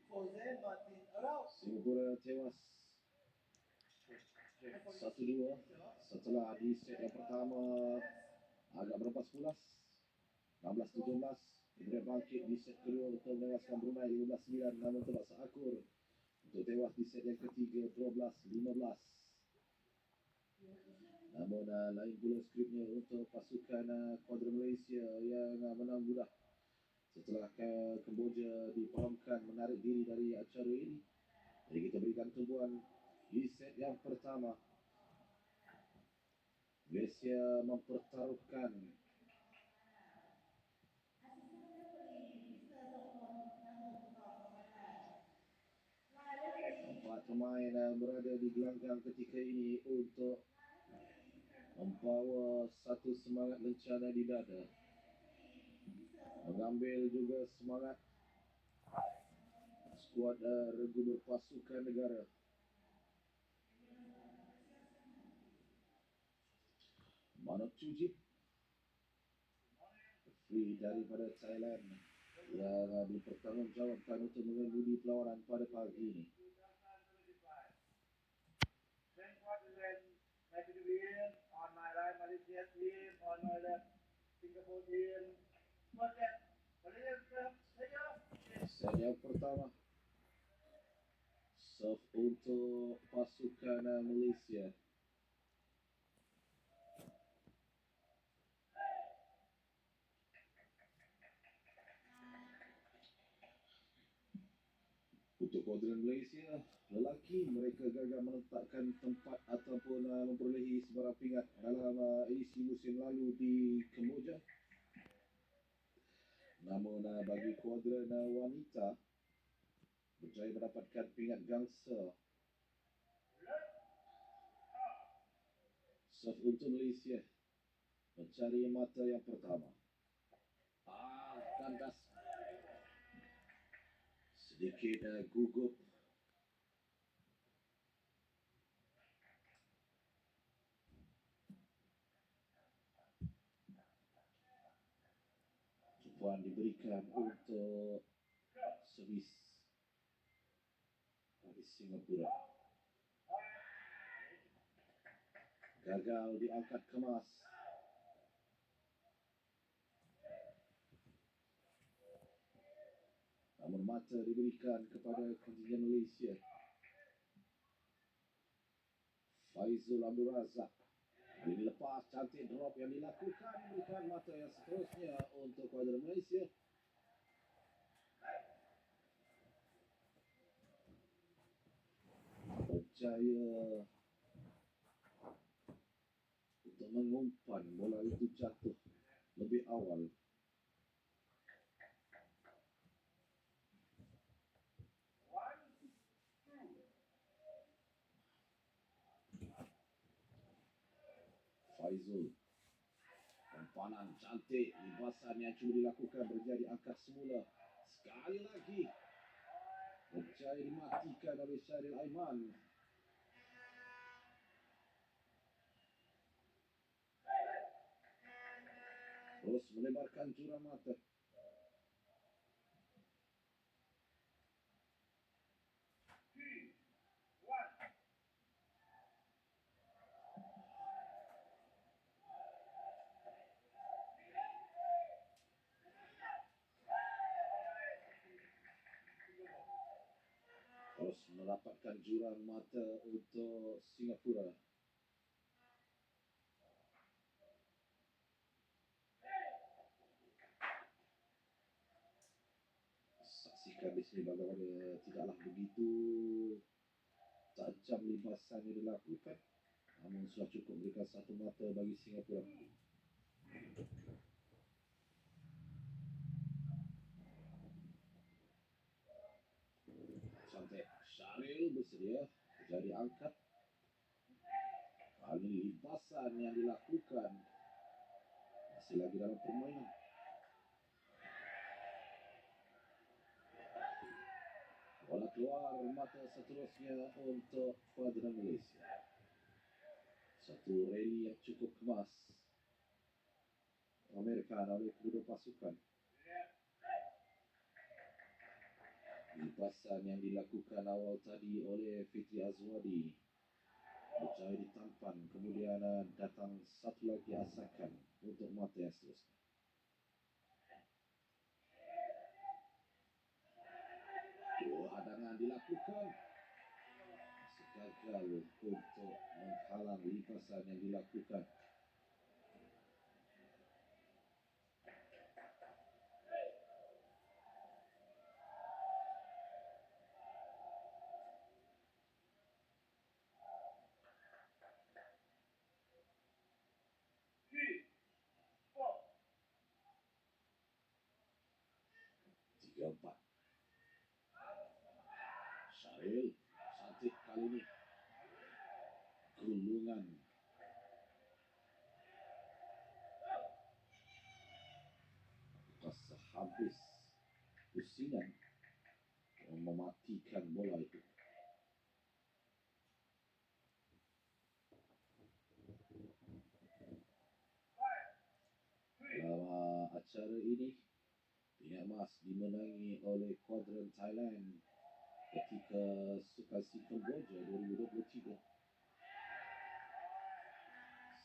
Singapura tewas 1-2 setelah di set yang pertama agak berlepas-pulas 16-17. Kemudian bangkit di set kedua untuk menewaskan Brunei 15-9, namun terpaksa akur untuk tewas di set yang ketiga 12-15. Namun lain pula skripnya untuk pasukan kuadran Malaysia yang menang mudah setelah Kemboja dipahamkan menarik diri dari acara ini. Jadi kita berikan tumpuan di set yang pertama. Malaysia mempertaruhkan empat pemain berada di gelanggang ketika ini untuk membawa satu semangat lencana di dada, mengambil juga semangat skuad regu berpasukan negara. Manok Chujip free daripada Thailand yang dipertanggungjawabkan untuk mengemudi perlawanan pada pagi ini. Set yang pertama, serve untuk pasukan Malaysia. Untuk kuadran Malaysia, lelaki mereka gagal meletakkan tempat ataupun memperolehi sebarang pingat dalam edisi musim lalu di Kemboja. Namun bagi kuadran wanita, berjaya mendapatkan pingat gangsa. Serve untuk Malaysia, mencari mata yang pertama. Kandas sedikit gugup. Tumpuan diberikan untuk servis bagi Singapura. Gagal diangkat kemas. Namun mata diberikan kepada kontingen Malaysia. Faizul Abdul Razak. Ini lepas cantik drop yang dilakukan, berikan mata yang seterusnya untuk kuadran Malaysia. Berjaya untuk mengumpan bola itu jatuh lebih awal. Faizul, umpanan cantik, libasan yang cuma dilakukan berjaya diangkat semula. Sekali lagi berjaya dimatikan oleh Syaril Aiman. Terus melebarkan jurang mata. Terus mendapatkan jurang mata untuk Singapura. Saksikan di sini bagaimana tidaklah begitu tajam libasan yang dilakukan. Namun sudah cukup berikan satu mata bagi Singapura. Cantik. Syaril bersedia jadi angkat. Kali ini libasan yang dilakukan masih lagi dalam permainan. Bola keluar mata seterusnya untuk kuadran Malaysia. Satu rally yang cukup kemas dipamerkan oleh kedua pasukan. Lipasan yang dilakukan awal tadi oleh Fitri Azwadi berjaya ditampan, kemudian datang satu lagi asakan untuk mata yang seterusnya. Hadangan dilakukan, gagal untuk menghalang lipasan yang dilakukan. Empat. Syaril cantik kali ini. Gulungan. Pas habis pusingan mematikan bola itu. Dalam acara ini, pingat emas dimenangi oleh kuadran Thailand ketika Sukan Si Kamboja 2023.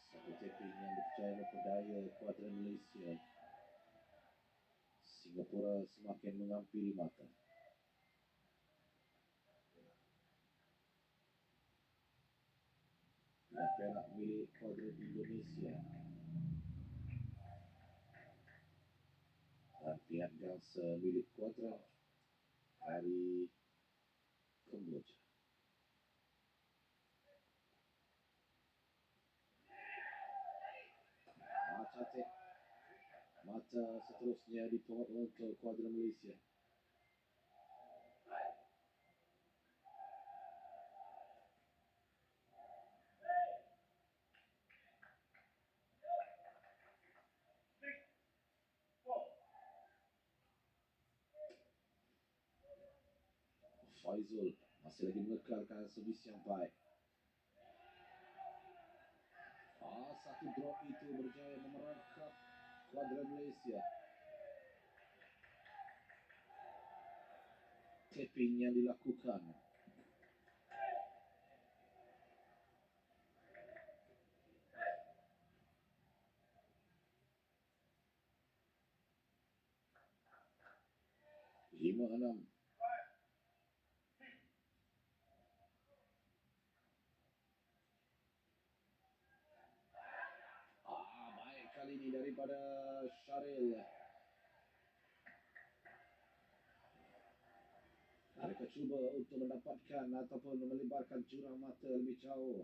Satu tapping yang berjaya memperdaya kuadran Malaysia. Singapura semakin mengampiri mata. Pingat perak milik kuadran Indonesia. Dan pingat gangsa milik kuadran dari Kamboja. Cantik. Mata seterusnya dipungut untuk kuadran Malaysia. Faizul masih lagi mengekalkan servis yang baik. Satu drop itu berjaya memerangkap kuadran Malaysia. Tapping yang dilakukan. Lima enam. Baik kali ini daripada Syaril. Mereka cuba untuk mendapatkan ataupun melebarkan jurang mata lebih jauh.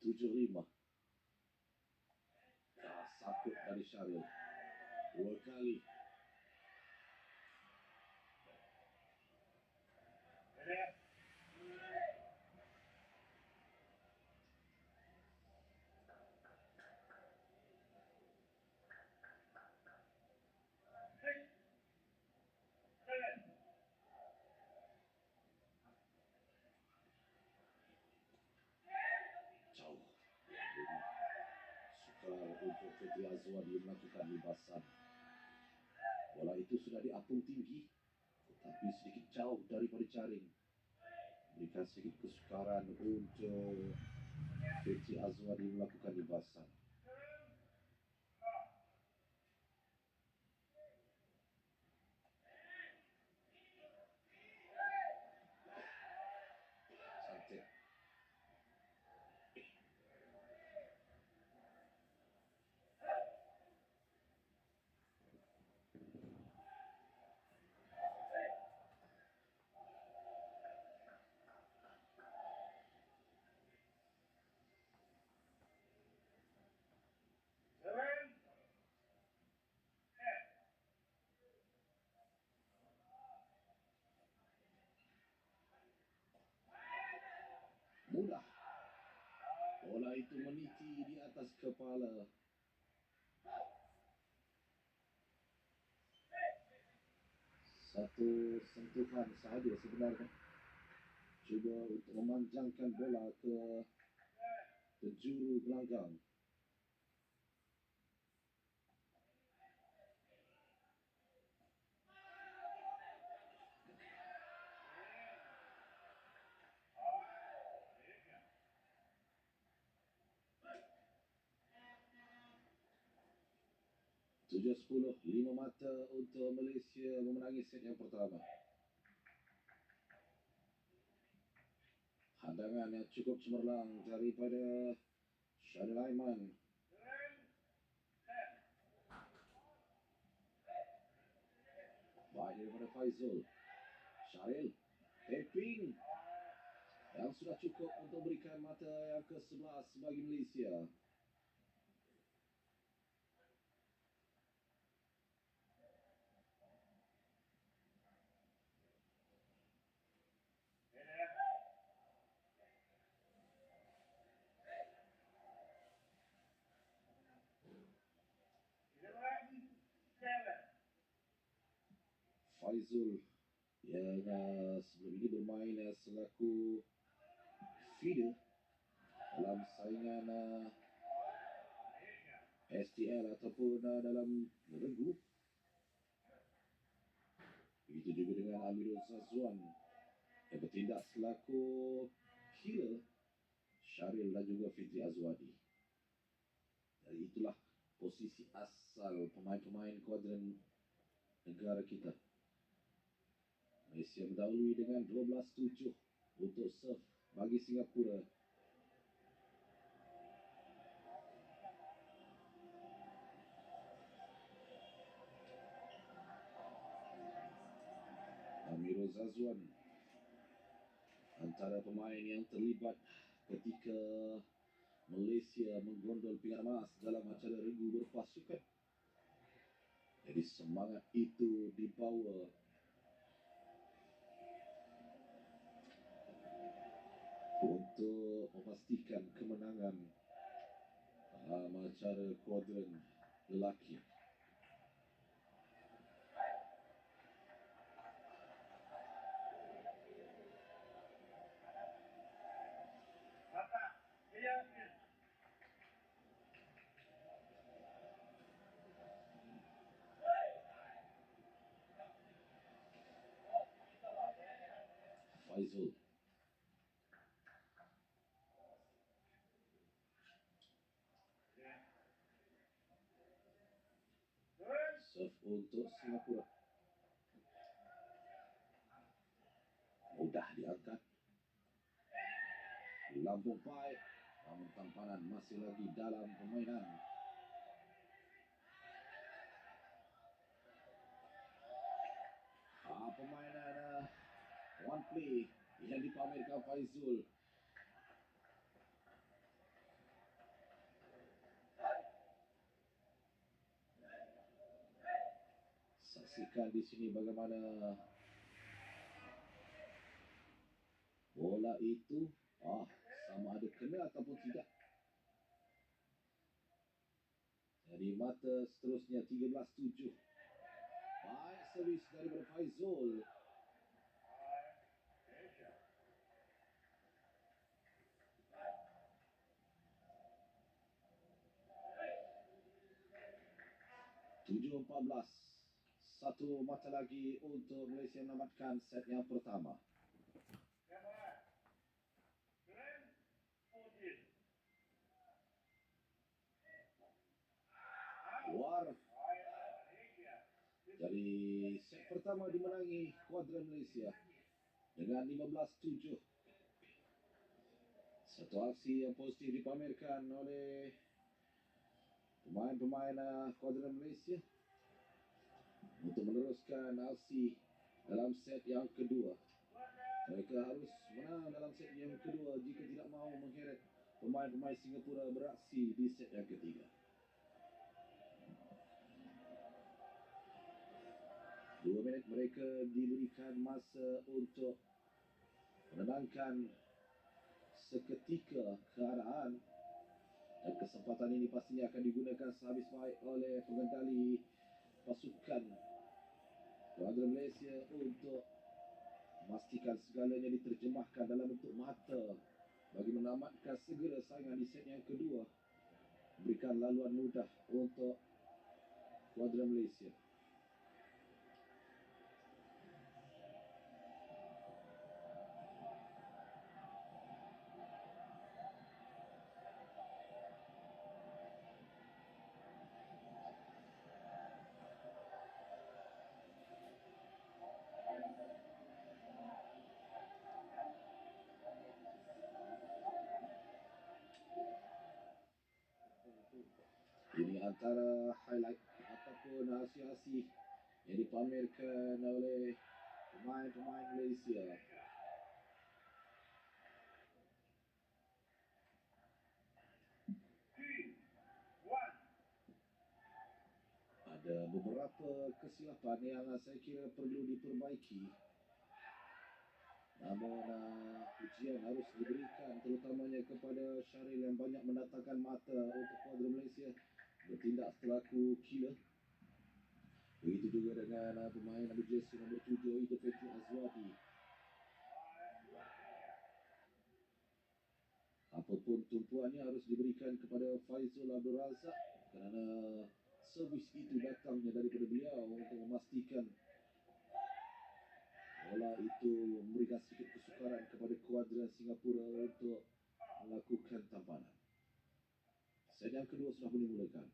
Tujuh lima. Sakut dari Syaril. Dua kali. Jauh. Sukar untuk Fitri Azwadi melakukan libasan. Bola itu sudah diapung tinggi, tetapi sedikit jauh daripada jaring. Berikan sedikit kesukaran untuk Fitri Azwadi melakukan libasan. Cantik. Mudah. Bola itu meniti di atas kepala. Satu sentuhan sahaja sebenarnya. Cuba untuk memanjangkan bola ke juru gelanggang. Tujuh 10, 5 mata untuk Malaysia memenangi set yang pertama. Hadangan yang cukup cemerlang daripada Syaril Aiman. Baik daripada Faizul. Syaril, tapping yang sudah cukup untuk berikan mata yang ke-11 bagi Malaysia. Faizul yang sebelum ini bermain selaku feeder dalam saingan STL ataupun dalam regu. Begitu juga dengan Amirul Zazwan yang bertindak selaku killer Syaril dan juga Fitri Azwadi. Dari itulah posisi asal pemain-pemain kuadran negara kita. Malaysia mendahului dengan 12-7 untuk serve bagi Singapura. Amirul Zazwan antara pemain yang terlibat ketika Malaysia menggondol pinggan emas dalam acara regu berpasukan. Jadi semangat itu dibawa untuk memastikan kemenangan dalam acara kuadran lelaki. Faizul. Serve untuk Singapura. Mudah diangkat. Lambung baik. Namun tampanan masih lagi dalam permainan. Permainan one play yang dipamerkan Faizul. Saksikan di sini bagaimana bola itu sama ada kena ataupun tidak. Jadi mata seterusnya 13-7. Baik servis daripada Faizul. Tujuh 14. Satu mata lagi untuk Malaysia menamatkan set yang pertama. Luar. Jadi set pertama dimenangi kuadran Malaysia dengan 15-7. Satu aksi yang positif dipamerkan oleh pemain-pemain kuadran Malaysia untuk meneruskan aksi dalam set yang kedua. Mereka harus menang dalam set yang kedua jika tidak mahu mengheret pemain-pemain Singapura beraksi di set yang ketiga. 2 minit mereka diberikan masa untuk menenangkan seketika keadaan, dan kesempatan ini pastinya akan digunakan sehabis baik oleh pengendali pasukan kuadran Malaysia untuk memastikan segalanya diterjemahkan dalam bentuk mata bagi menamatkan segera saingan di set yang kedua, berikan laluan mudah untuk kuadran Malaysia. Ini antara highlight ataupun hasil-hasil yang dipamerkan oleh pemain-pemain Malaysia. Ada beberapa kesilapan yang saya kira perlu diperbaiki. Namun ujian harus diberikan terutamanya kepada Syaril yang banyak mendatangkan mata untuk kuadran Malaysia bertindak selaku killer. Begitu juga dengan pemain nombor jersey nombor 7 itu Fetri Azwadi. Apapun tumpuannya harus diberikan kepada Faizul Abdul Razak kerana servis itu datangnya daripada beliau untuk memastikan bola itu memberikan sedikit kesukaran kepada kuadran Singapura untuk melakukan tampanan. Set yang kedua sudah dimulakan.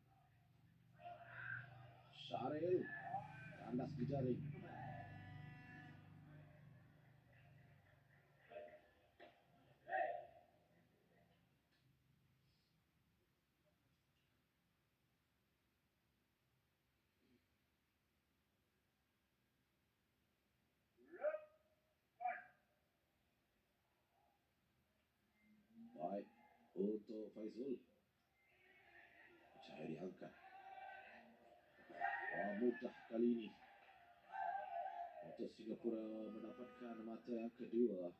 Syaril tandas ke jaring. Baik untuk Faizul. Cahaya diangkat. Mudah kali ini untuk Singapura mendapatkan mata yang kedua.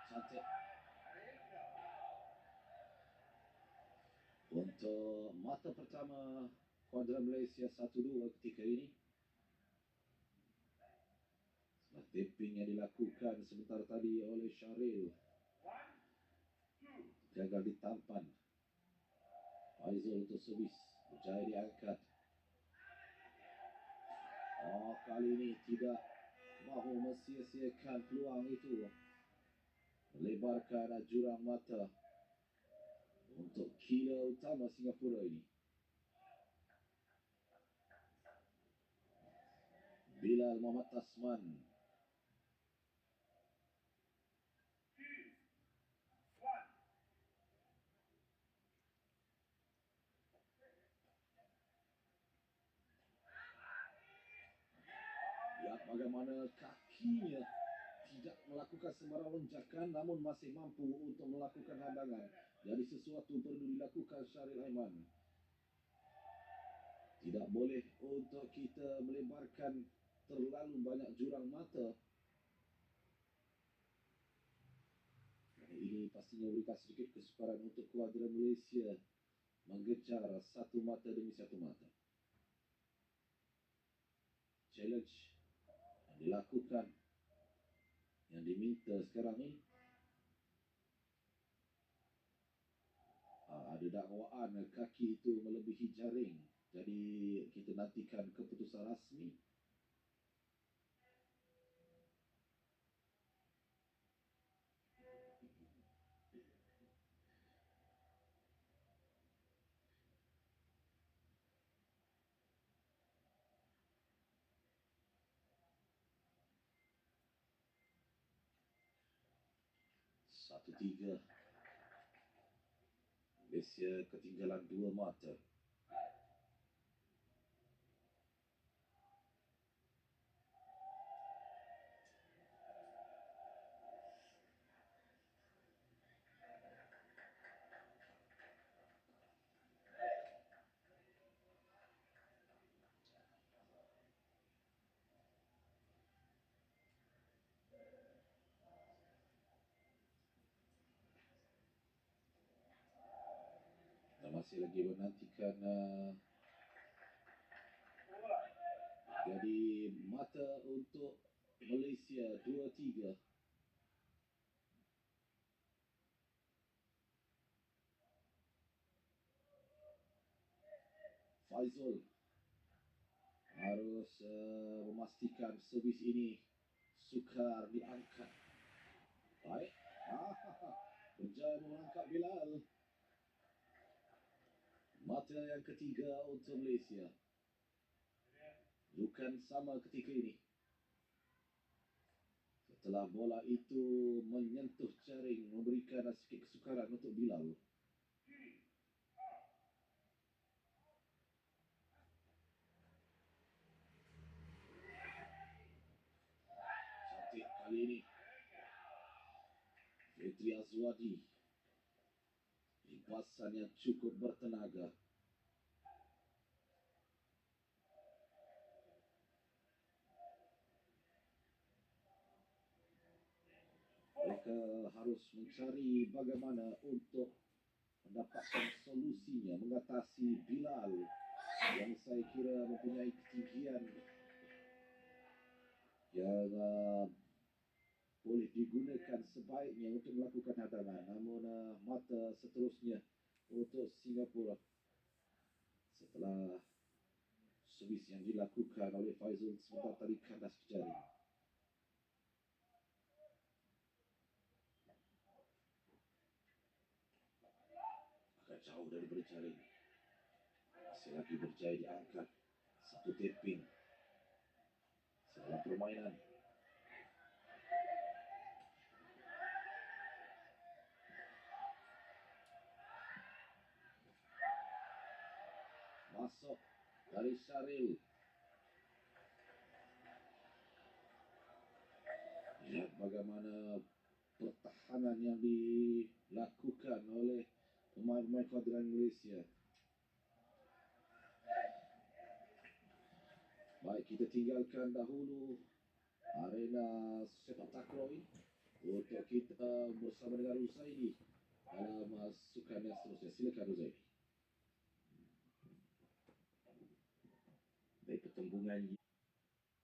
Cantik. Untuk mata pertama kuadran Malaysia 1-2 ketika ini. Setelah tapping yang dilakukan sebentar tadi oleh Syaril, gagal ditampan. Faizul untuk servis, berjaya diangkat. Kali ini tidak mahu mensia-siakan peluang itu. Melebarkan jurang mata untuk killer utama Singapura ini. Bilal Muhammad Tasman. Lihat bagaimana kakinya tidak melakukan sembarang lonjakan namun masih mampu untuk melakukan hadangan. Jadi sesuatu perlu dilakukan Syaril Aiman. Tidak boleh untuk kita melebarkan terlalu banyak jurang mata. Ini pastinya memberikan sedikit kesukaran untuk kuadran Malaysia mengejar satu mata demi satu mata. Challenge yang dilakukan, yang diminta sekarang ini, ada dakwaan kaki itu melebihi jaring. Jadi kita nantikan keputusan rasmi. Satu tiga. Malaysia ketinggalan 2 mata. masih lagi menantikan jadi mata untuk Malaysia 2-3. Faizul harus memastikan servis ini sukar diangkat. Baik. Berjaya mengangkat Bilal. Mata yang ketiga untuk Malaysia. Bukan sama ketika ini. Setelah bola itu menyentuh jaring, memberikan sedikit kesukaran untuk Bilal. Cantik kali ini. Fitri Azwadi. Impasan yang cukup bertenaga. Mereka harus mencari bagaimana untuk mendapatkan solusinya mengatasi Bilal yang saya kira mempunyai ketinggian yang boleh digunakan sebaiknya untuk melakukan hadangan. Namun mata seterusnya untuk Singapura setelah servis yang dilakukan oleh Faizul sebentar tadi kandas ke jaring. Agak jauh dari berjaring. Masih lagi berjaya diangkat. Satu tapping. Dalam permainan. Masuk dari Syaril. Lihat bagaimana pertahanan yang dilakukan oleh pemain-pemain kuadran Malaysia. Baik, kita tinggalkan dahulu arena sepak takraw ini untuk kita bersama dengan Ruzaidi dalam sukan yang seterusnya. Silakan Ruzaidi. Baik, pertembungan